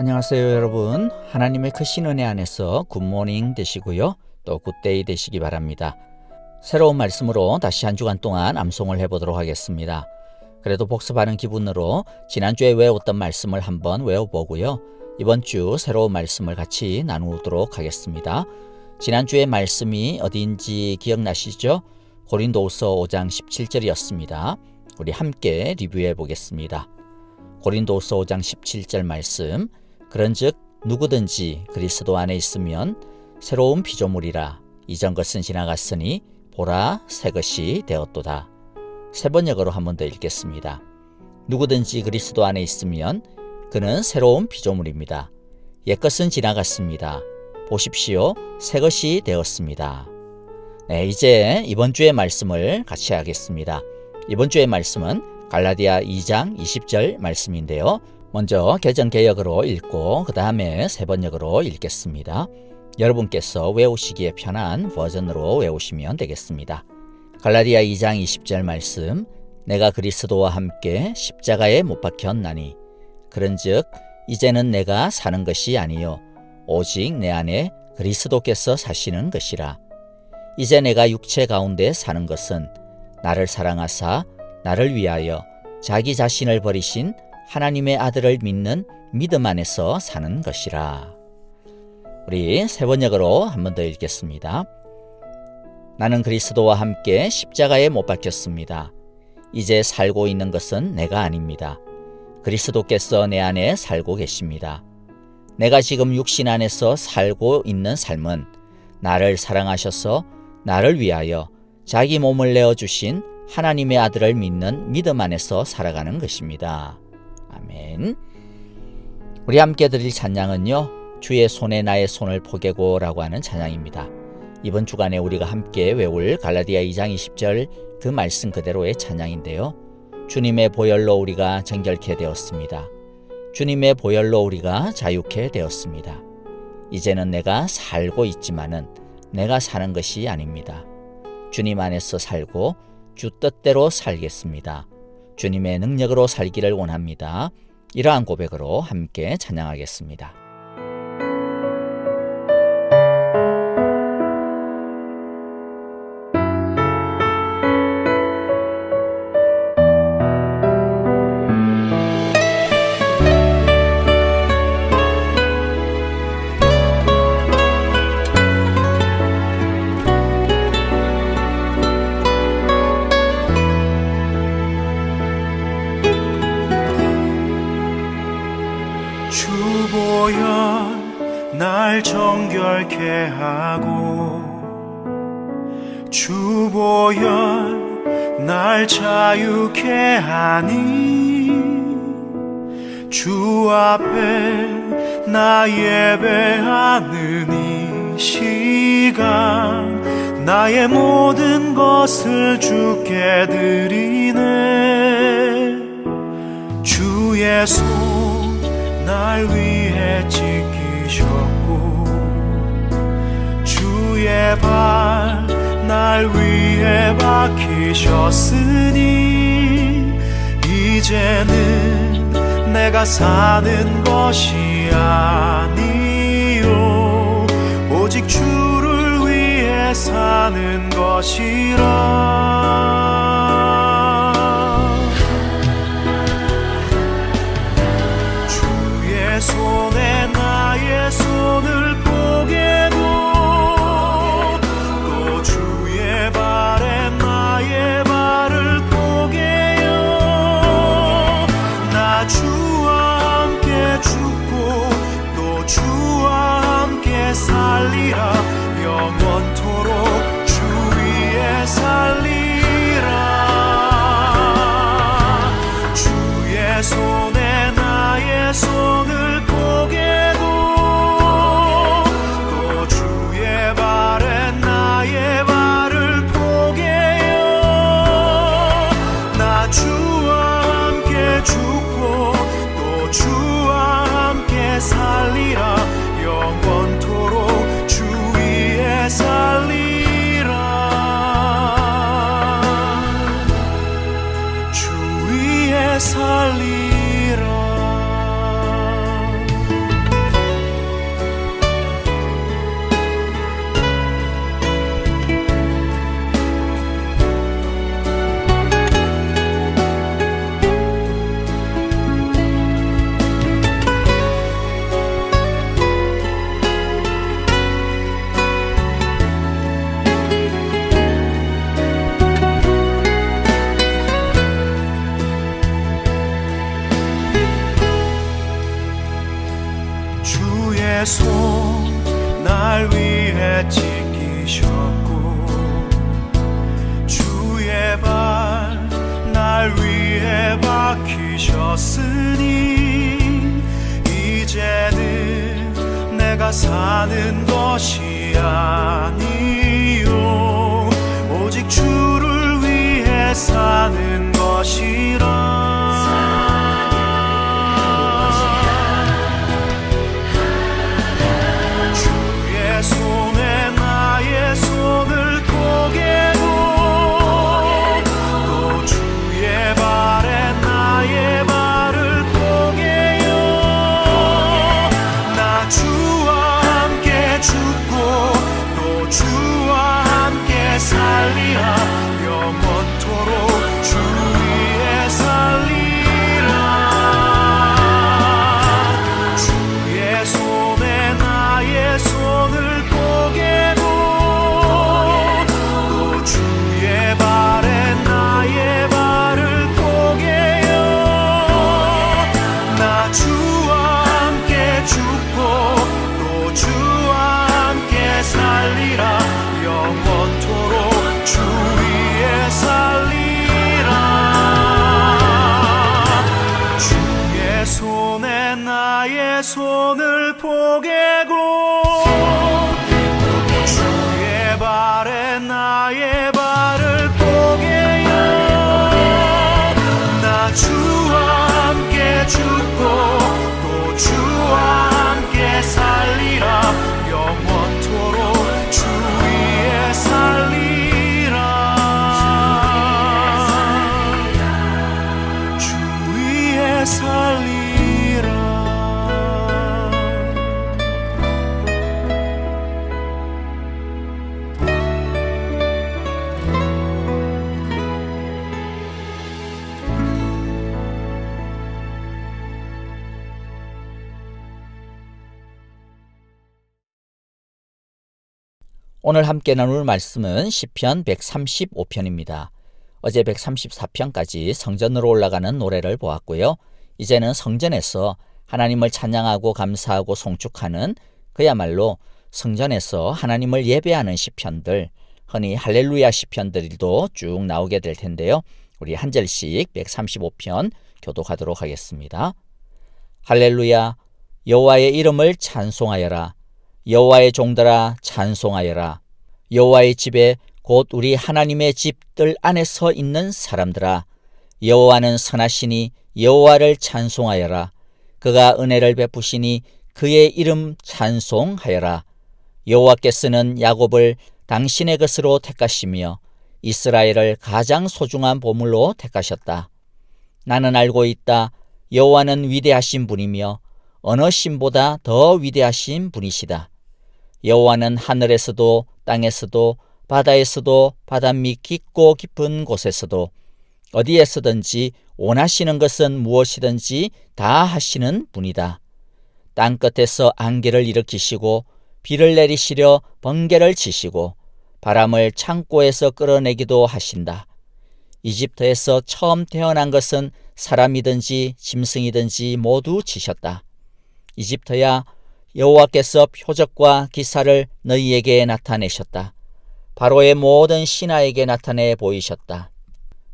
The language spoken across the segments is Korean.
안녕하세요 여러분. 하나님의 크신 은혜 안에서 굿모닝 되시고요, 또 굿데이 되시기 바랍니다. 새로운 말씀으로 다시 한 주간 동안 암송을 해보도록 하겠습니다. 그래도 복습하는 기분으로 지난주에 외웠던 말씀을 한번 외워보고요, 이번 주 새로운 말씀을 같이 나누도록 하겠습니다. 지난주의 말씀이 어디인지 기억나시죠? 고린도후서 5장 17절이었습니다. 우리 함께 리뷰해 보겠습니다. 고린도후서 5장 17절 말씀, 그런즉 누구든지 그리스도 안에 있으면 새로운 피조물이라, 이전 것은 지나갔으니 보라 새 것이 되었도다. 세 번역으로 한 번 더 읽겠습니다. 누구든지 그리스도 안에 있으면 그는 새로운 피조물입니다. 옛것은 지나갔습니다. 보십시오, 새 것이 되었습니다. 네, 이제 이번 주의 말씀을 같이 하겠습니다. 이번 주의 말씀은 갈라디아 2장 20절 말씀인데요. 먼저 개정개역으로 읽고 그 다음에 세 번역으로 읽겠습니다. 여러분께서 외우시기에 편한 버전으로 외우시면 되겠습니다. 갈라디아 2장 20절 말씀, 내가 그리스도와 함께 십자가에 못 박혔나니 그런즉 이제는 내가 사는 것이 아니요 오직 내 안에 그리스도께서 사시는 것이라. 이제 내가 육체 가운데 사는 것은 나를 사랑하사 나를 위하여 자기 자신을 버리신 하나님의 아들을 믿는 믿음 안에서 사는 것이라. 우리 세 번역으로 한 번 더 읽겠습니다. 나는 그리스도와 함께 십자가에 못 박혔습니다. 이제 살고 있는 것은 내가 아닙니다. 그리스도께서 내 안에 살고 계십니다. 내가 지금 육신 안에서 살고 있는 삶은 나를 사랑하셔서 나를 위하여 자기 몸을 내어주신 하나님의 아들을 믿는 믿음 안에서 살아가는 것입니다. 아멘. 우리 함께 드릴 찬양은요, 주의 손에 나의 손을 포개고 라고 하는 찬양입니다. 이번 주간에 우리가 함께 외울 갈라디아 2장 20절 그 말씀 그대로의 찬양인데요, 주님의 보혈로 우리가 정결케 되었습니다. 주님의 보혈로 우리가 자유케 되었습니다. 이제는 내가 살고 있지만은 내가 사는 것이 아닙니다. 주님 안에서 살고 주 뜻대로 살겠습니다. 주님의 능력으로 살기를 원합니다. 이러한 고백으로 함께 찬양하겠습니다. 날 정결케 하고 주 보혈 날 자유케 하니 주 앞에 나 예배하는 이 시간 나의 모든 것을 주께 드리네. 주의 손 날 위해 지키셨고 주의 발 날 위해 박히셨으니 이제는 내가 사는 것이 아니요 오직 주를 위해 사는 것이라. 손에 나의 손을 포개고 또 주의 발에 나의 발을 포개요. 나 주와 함께 죽고 또 주와 함께 살리라. 영원토록 주 위에 살리라. 주의 손에 나의 손을 포개고 또 주의 발에 나의 발을 포개요. 나 주와 함께 죽고 또 주와 함께 살리라. 영원토록 주 위에 살리라. 손 날 위해 지키셨고 주의 발 날 위해 박히셨으니 이제는 내가 사는 것이 아니요 오직 주를 위해 사는 것이라 주의 손에 나의 손을 포개고 또 주의 발에 나의 발을 포개요 나 주와 함께 죽고 또 주와 함께 살리라 영원토록 주 위에 살리라 주의 손에 나의 손을 포개고 또 주의 발에 나의 발을 포개요 나 주와 함께 죽고 또 주와 함께 살리라 영원토록 주 위에 살리라 주의 손에 나의 손을 포개고 또 주의 발에 나의 발을 포개요 나 주와 함께 죽고 또 주와 함께 살리라 영원토록 주 위에 살리라 주 위에 살리라 오늘 함께 나눌 말씀은 시편 135편입니다. 어제 134편까지 성전으로 올라가는 노래를 보았고요. 이제는 성전에서 하나님을 찬양하고 감사하고 송축하는 그야말로 성전에서 하나님을 예배하는 시편들, 흔히 할렐루야 시편들도 쭉 나오게 될 텐데요. 우리 한 절씩 135편 교독하도록 하겠습니다. 할렐루야, 여호와의 이름을 찬송하여라. 여호와의 종들아 찬송하여라. 여호와의 집에 곧 우리 하나님의 집들 안에서 있는 사람들아 여호와는 선하시니 여호와를 찬송하여라. 그가 은혜를 베푸시니 그의 이름 찬송하여라. 여호와께서는 야곱을 당신의 것으로 택하시며 이스라엘을 가장 소중한 보물로 택하셨다. 나는 알고 있다. 여호와는 위대하신 분이며 어느 신보다 더 위대하신 분이시다. 여호와는 하늘에서도 땅에서도 바다에서도 바다 밑 깊고 깊은 곳에서도 어디에서든지 원하시는 것은 무엇이든지 다 하시는 분이다. 땅끝에서 안개를 일으키시고 비를 내리시려 번개를 치시고 바람을 창고에서 끌어내기도 하신다. 이집트에서 처음 태어난 것은 사람이든지 짐승이든지 모두 치셨다. 이집트야, 여호와께서 표적과 기사를 너희에게 나타내셨다. 바로의 모든 신하에게 나타내 보이셨다.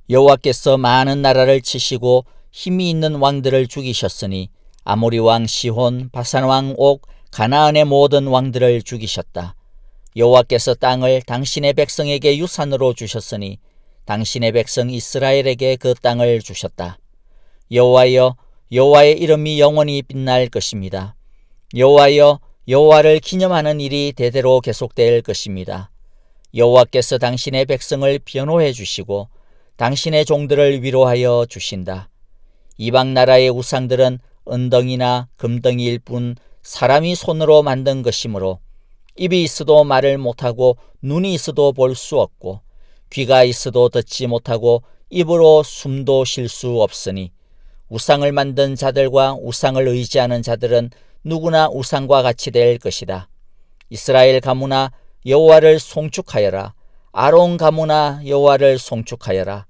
여호와께서 많은 나라를 치시고 힘이 있는 왕들을 죽이셨으니 아모리 왕 시혼, 바산 왕 옥, 가나안의 모든 왕들을 죽이셨다. 여호와께서 땅을 당신의 백성에게 유산으로 주셨으니 당신의 백성 이스라엘에게 그 땅을 주셨다. 여호와여, 여호와의 이름이 영원히 빛날 것입니다. 여호와여, 여호와를 기념하는 일이 대대로 계속될 것입니다. 여호와께서 당신의 백성을 변호해 주시고 당신의 종들을 위로하여 주신다. 이방 나라의 우상들은 은덩이나 금덩이일 뿐 사람이 손으로 만든 것이므로 입이 있어도 말을 못하고 눈이 있어도 볼 수 없고 귀가 있어도 듣지 못하고 입으로 숨도 쉴 수 없으니 우상을 만든 자들과 우상을 의지하는 자들은 누구나 우상과 같이 될 것이다. 이스라엘 가문아 여호와를 송축하여라. 아론 가문아 여호와를 송축하여라.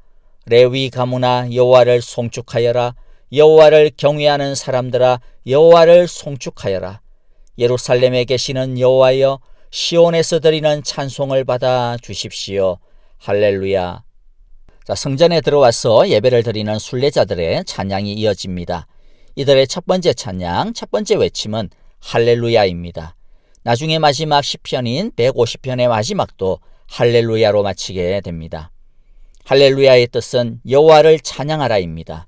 레위 가문아 여호와를 송축하여라. 여호와를 경외하는 사람들아 여호와를 송축하여라. 예루살렘에 계시는 여호와여, 시온에서 드리는 찬송을 받아 주십시오. 할렐루야. 자, 성전에 들어와서 예배를 드리는 순례자들의 찬양이 이어집니다. 이들의 첫 번째 찬양, 첫 번째 외침은 할렐루야입니다. 나중에 마지막 시편인 150편의 마지막도 할렐루야로 마치게 됩니다. 할렐루야의 뜻은 여호와를 찬양하라입니다.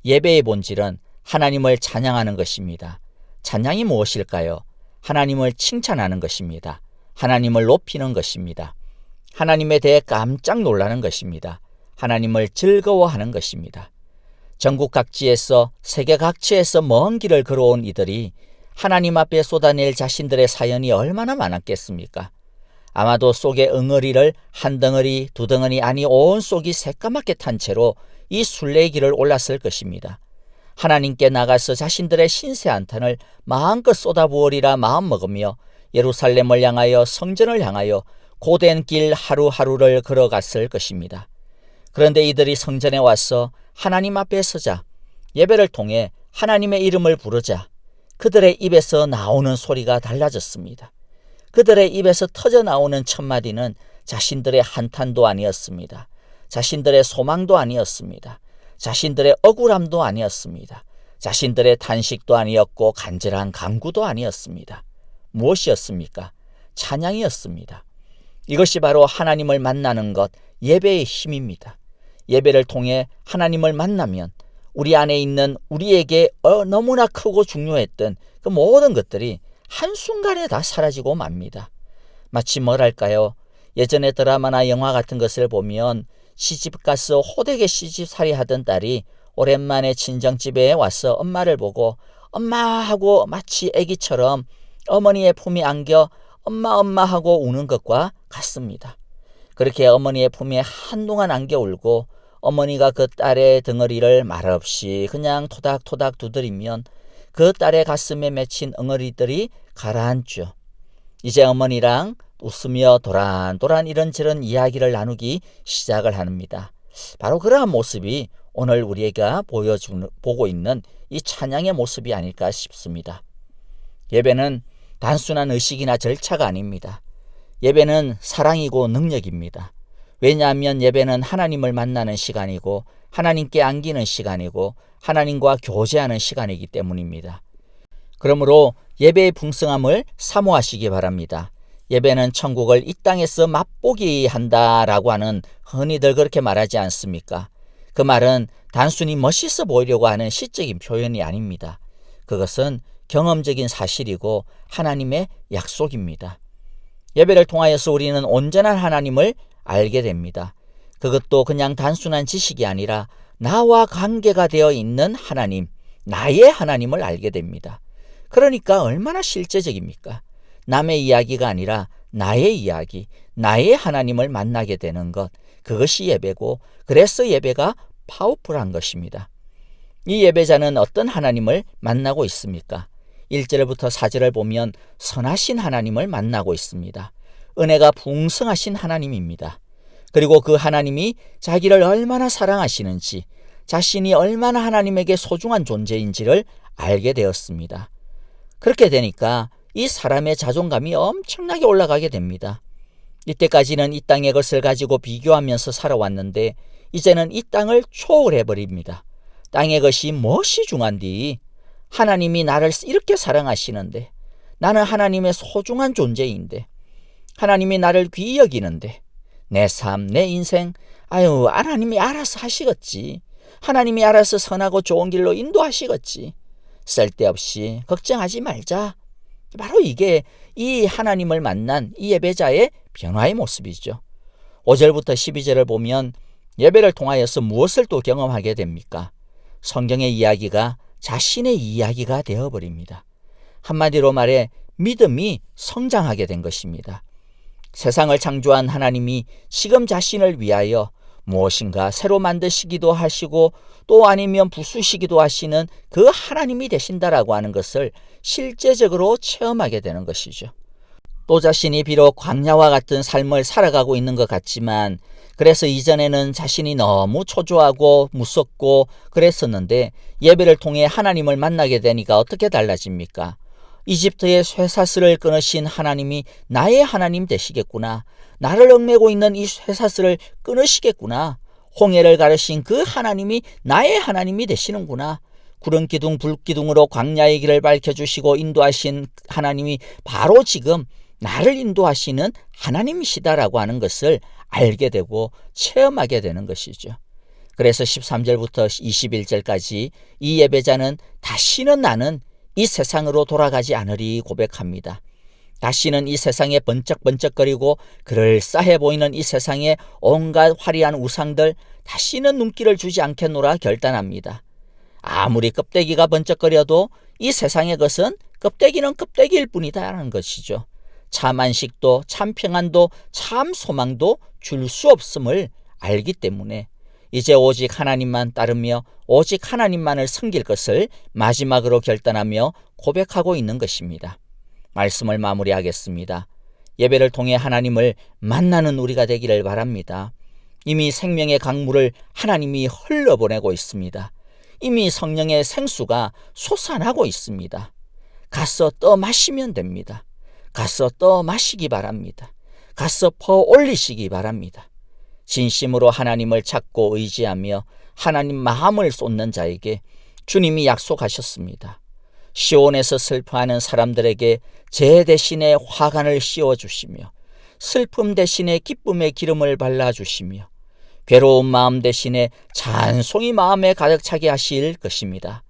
예배의 본질은 하나님을 찬양하는 것입니다. 찬양이 무엇일까요? 하나님을 칭찬하는 것입니다. 하나님을 높이는 것입니다. 하나님에 대해 깜짝 놀라는 것입니다. 하나님을 즐거워하는 것입니다. 전국 각지에서, 세계 각지에서 먼 길을 걸어온 이들이 하나님 앞에 쏟아낼 자신들의 사연이 얼마나 많았겠습니까? 아마도 속에 응어리를 한 덩어리, 두 덩어리, 아니 온 속이 새까맣게 탄 채로 이 순례의 길을 올랐을 것입니다. 하나님께 나가서 자신들의 신세 한탄을 마음껏 쏟아부으리라 마음먹으며 예루살렘을 향하여, 성전을 향하여 고된 길 하루하루를 걸어갔을 것입니다. 그런데 이들이 성전에 와서 하나님 앞에 서자, 예배를 통해 하나님의 이름을 부르자 그들의 입에서 나오는 소리가 달라졌습니다. 그들의 입에서 터져 나오는 첫 마디는 자신들의 한탄도 아니었습니다. 자신들의 소망도 아니었습니다. 자신들의 억울함도 아니었습니다. 자신들의 탄식도 아니었고 간절한 간구도 아니었습니다. 무엇이었습니까? 찬양이었습니다. 이것이 바로 하나님을 만나는 것, 예배의 힘입니다. 예배를 통해 하나님을 만나면 우리 안에 있는 우리에게 너무나 크고 중요했던 그 모든 것들이 한순간에 다 사라지고 맙니다. 마치 뭐랄까요? 예전에 드라마나 영화 같은 것을 보면 시집가서 호되게 시집살이 하던 딸이 오랜만에 친정집에 와서 엄마를 보고 엄마 하고 마치 아기처럼 어머니의 품에 안겨 엄마 하고 우는 것과 같습니다. 그렇게 어머니의 품에 한동안 안겨 울고 어머니가 그 딸의 덩어리를 말없이 그냥 토닥토닥 두드리면 그 딸의 가슴에 맺힌 엉어리들이 가라앉죠. 이제 어머니랑 웃으며 도란도란 이런저런 이야기를 나누기 시작을 합니다. 바로 그러한 모습이 오늘 우리가 보고 있는 이 찬양의 모습이 아닐까 싶습니다. 예배는 단순한 의식이나 절차가 아닙니다. 예배는 사랑이고 능력입니다. 왜냐하면 예배는 하나님을 만나는 시간이고 하나님께 안기는 시간이고 하나님과 교제하는 시간이기 때문입니다. 그러므로 예배의 풍성함을 사모하시기 바랍니다. 예배는 천국을 이 땅에서 맛보기 한다라고 하는 흔히들 그렇게 말하지 않습니까? 그 말은 단순히 멋있어 보이려고 하는 시적인 표현이 아닙니다. 그것은 경험적인 사실이고 하나님의 약속입니다. 예배를 통하여서 우리는 온전한 하나님을 알게 됩니다. 그것도 그냥 단순한 지식이 아니라 나와 관계가 되어 있는 하나님, 나의 하나님을 알게 됩니다. 그러니까 얼마나 실제적입니까? 남의 이야기가 아니라 나의 이야기, 나의 하나님을 만나게 되는 것, 그것이 예배고, 그래서 예배가 파워풀한 것입니다. 이 예배자는 어떤 하나님을 만나고 있습니까? 1절부터 4절을 보면 선하신 하나님을 만나고 있습니다. 은혜가 풍성하신 하나님입니다. 그리고 그 하나님이 자기를 얼마나 사랑하시는지, 자신이 얼마나 하나님에게 소중한 존재인지를 알게 되었습니다. 그렇게 되니까 이 사람의 자존감이 엄청나게 올라가게 됩니다. 이때까지는 이 땅의 것을 가지고 비교하면서 살아왔는데 이제는 이 땅을 초월해버립니다. 땅의 것이 무엇이 중한디? 하나님이 나를 이렇게 사랑하시는데, 나는 하나님의 소중한 존재인데, 하나님이 나를 귀히 여기는데, 내 삶, 내 인생, 하나님이 알아서 하시겠지. 하나님이 알아서 선하고 좋은 길로 인도하시겠지. 쓸데없이 걱정하지 말자. 바로 이게 이 하나님을 만난 이 예배자의 변화의 모습이죠. 5절부터 12절을 보면 예배를 통하여서 무엇을 또 경험하게 됩니까? 성경의 이야기가 자신의 이야기가 되어버립니다. 한마디로 말해 믿음이 성장하게 된 것입니다. 세상을 창조한 하나님이 지금 자신을 위하여 무엇인가 새로 만드시기도 하시고 또 아니면 부수시기도 하시는 그 하나님이 되신다라고 하는 것을 실제적으로 체험하게 되는 것이죠. 또 자신이 비록 광야와 같은 삶을 살아가고 있는 것 같지만, 그래서 이전에는 자신이 너무 초조하고 무섭고 그랬었는데 예배를 통해 하나님을 만나게 되니까 어떻게 달라집니까? 이집트의 쇠사슬을 끊으신 하나님이 나의 하나님 되시겠구나. 나를 얽매고 있는 이 쇠사슬을 끊으시겠구나. 홍해를 가르신 그 하나님이 나의 하나님이 되시는구나. 구름기둥 불기둥으로 광야의 길을 밝혀주시고 인도하신 하나님이 바로 지금 나를 인도하시는 하나님이시다라고 하는 것을 알게 되고 체험하게 되는 것이죠. 그래서 13절부터 21절까지 이 예배자는 다시는 나는 이 세상으로 돌아가지 않으리 고백합니다. 다시는 이 세상에 번쩍번쩍거리고 그럴싸해 보이는 이 세상에 온갖 화려한 우상들 다시는 눈길을 주지 않겠노라 결단합니다. 아무리 껍데기가 번쩍거려도 이 세상의 것은 껍데기는 껍데기일 뿐이다라는 것이죠. 참 안식도 참 평안도 참 소망도 줄 수 없음을 알기 때문에 이제 오직 하나님만 따르며 오직 하나님만을 섬길 것을 마지막으로 결단하며 고백하고 있는 것입니다. 말씀을 마무리하겠습니다. 예배를 통해 하나님을 만나는 우리가 되기를 바랍니다. 이미 생명의 강물을 하나님이 흘러보내고 있습니다. 이미 성령의 생수가 솟아나고 있습니다. 가서 떠 마시면 됩니다. 가서 떠 마시기 바랍니다. 가서 퍼 올리시기 바랍니다. 진심으로 하나님을 찾고 의지하며 하나님 마음을 쏟는 자에게 주님이 약속하셨습니다. 시온에서 슬퍼하는 사람들에게 제 대신에 화관을 씌워주시며 슬픔 대신에 기쁨의 기름을 발라주시며 괴로운 마음 대신에 찬송이 마음에 가득 차게 하실 것입니다.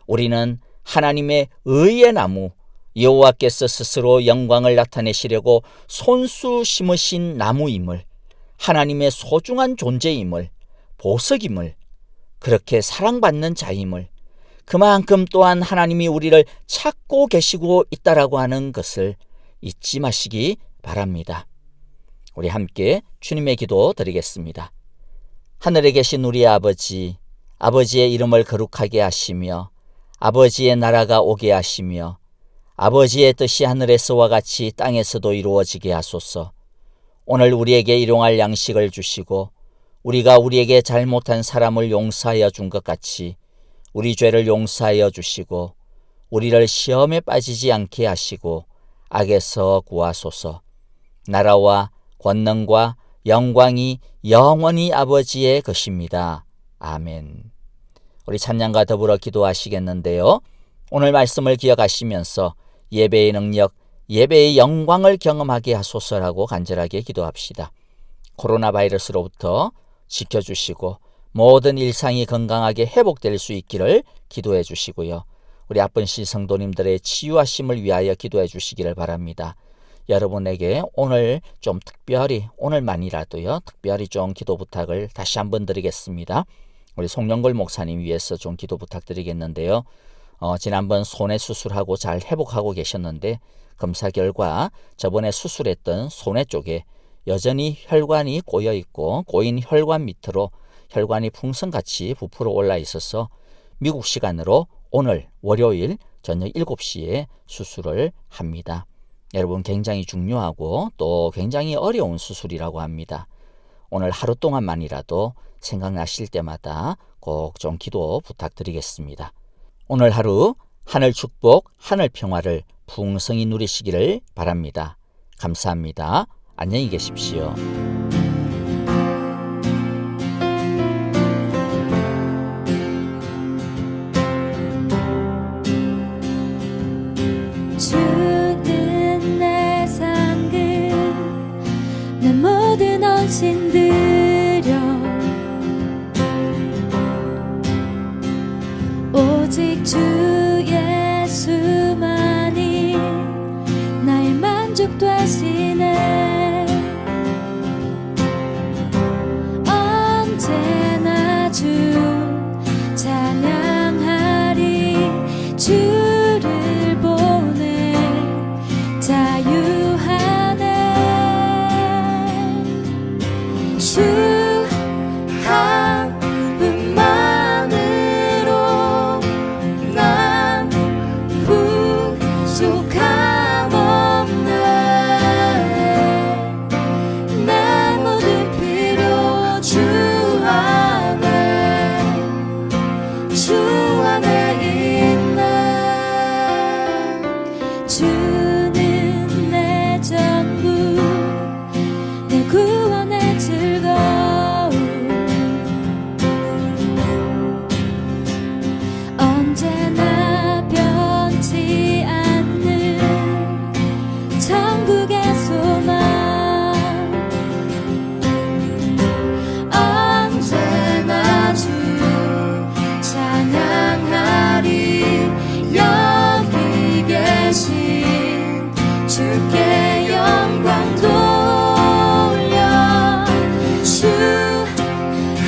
우리는 하나님의 의의 나무 여호와께서 스스로 영광을 나타내시려고 손수 심으신 나무임을, 하나님의 소중한 존재임을, 보석임을, 그렇게 사랑받는 자임을, 그만큼 또한 하나님이 우리를 찾고 계시고 있다라고 하는 것을 잊지 마시기 바랍니다. 우리 함께 주님의 기도 드리겠습니다. 하늘에 계신 우리 아버지, 아버지의 이름을 거룩하게 하시며 아버지의 나라가 오게 하시며 아버지의 뜻이 하늘에서와 같이 땅에서도 이루어지게 하소서. 오늘 우리에게 일용할 양식을 주시고 우리가 우리에게 잘못한 사람을 용서하여 준 것 같이 우리 죄를 용서하여 주시고 우리를 시험에 빠지지 않게 하시고 악에서 구하소서. 나라와 권능과 영광이 영원히 아버지의 것입니다. 아멘. 우리 찬양과 더불어 기도하시겠는데요. 오늘 말씀을 기억하시면서 예배의 능력, 예배의 영광을 경험하게 하소서라고 간절하게 기도합시다. 코로나 바이러스로부터 지켜주시고 모든 일상이 건강하게 회복될 수 있기를 기도해 주시고요. 우리 아픈 성도님들의 치유하심을 위하여 기도해 주시기를 바랍니다. 여러분에게 오늘 좀 특별히, 오늘만이라도요, 특별히 좀 기도 부탁을 다시 한번 드리겠습니다. 우리 송영걸 목사님 위해서 좀 기도 부탁드리겠는데요. 지난번 손에 수술하고 잘 회복하고 계셨는데 검사 결과 저번에 수술했던 손에 쪽에 여전히 혈관이 고여 있고 고인 혈관 밑으로 혈관이 풍선같이 부풀어 올라 있어서 미국 시간으로 오늘 월요일 저녁 7시에 수술을 합니다. 여러분 굉장히 중요하고 또 굉장히 어려운 수술이라고 합니다. 오늘 하루 동안만이라도 생각나실 때마다 꼭 좀 기도 부탁드리겠습니다. 오늘 하루 하늘 축복, 하늘 평화를 풍성히 누리시기를 바랍니다. 감사합니다. 안녕히 계십시오. 주는 내 상급, 내 모든 헌신 드려 오직 주 예수만이 나의 만족 되시네. 언제나 주 찬양하리. 주를 보내 자유하네. 주 구원의 즐거움 언제나 변치 않는 천국의 소망 언제나 주 찬양하리 여기 계신 주께 영광 돌려 주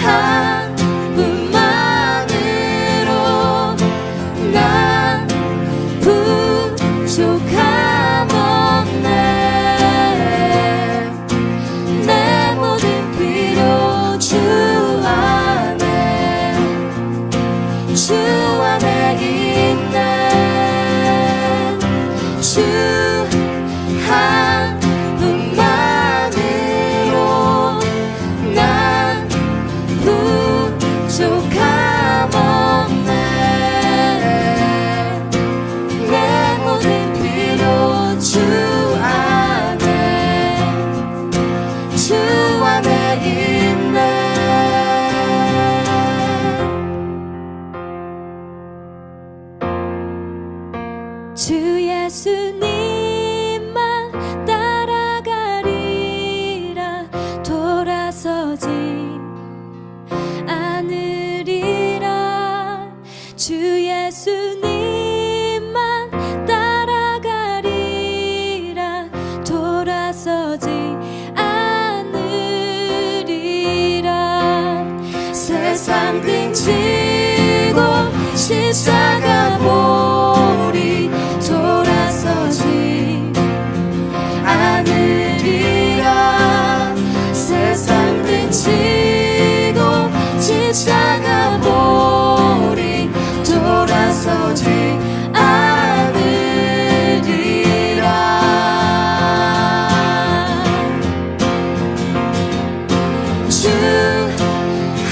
한 분만으로 난 부족함 없네 내 모든 필요 주 안에 있네 주 한 분만으로 난 부족함 없네 내 모든 필요 주 안에 있네 주 예수님만 따라가리라 돌아서지 않으리라 주 예수님만 따라가리라 돌아서지 않으리라 세상 등지고 십자가 보리 돌아서지 않으리라 세상 등지고 십자가 보리 돌아서지 않으리라 주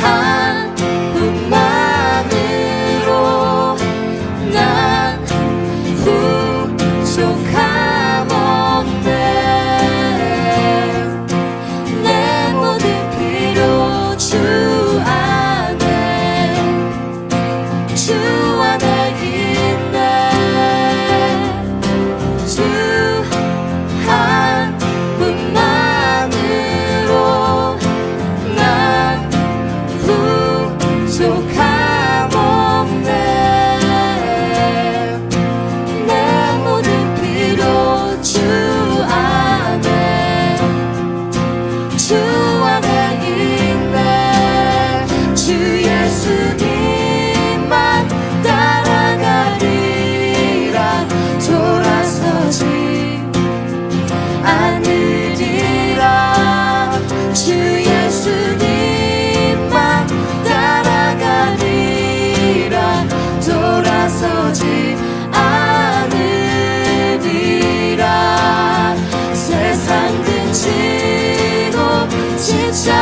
한 분만으로 난 부족함 없네 내 모든 필요 주 안에 있네 주 한 분만으로 난 부족함 없네 내 모든 필요 주 안에 있네 주 예수님만 따라가리라 돌아서지 않으리라 주 예수님만 따라가리라 돌아서지 않으리라 세상 등지고 십자가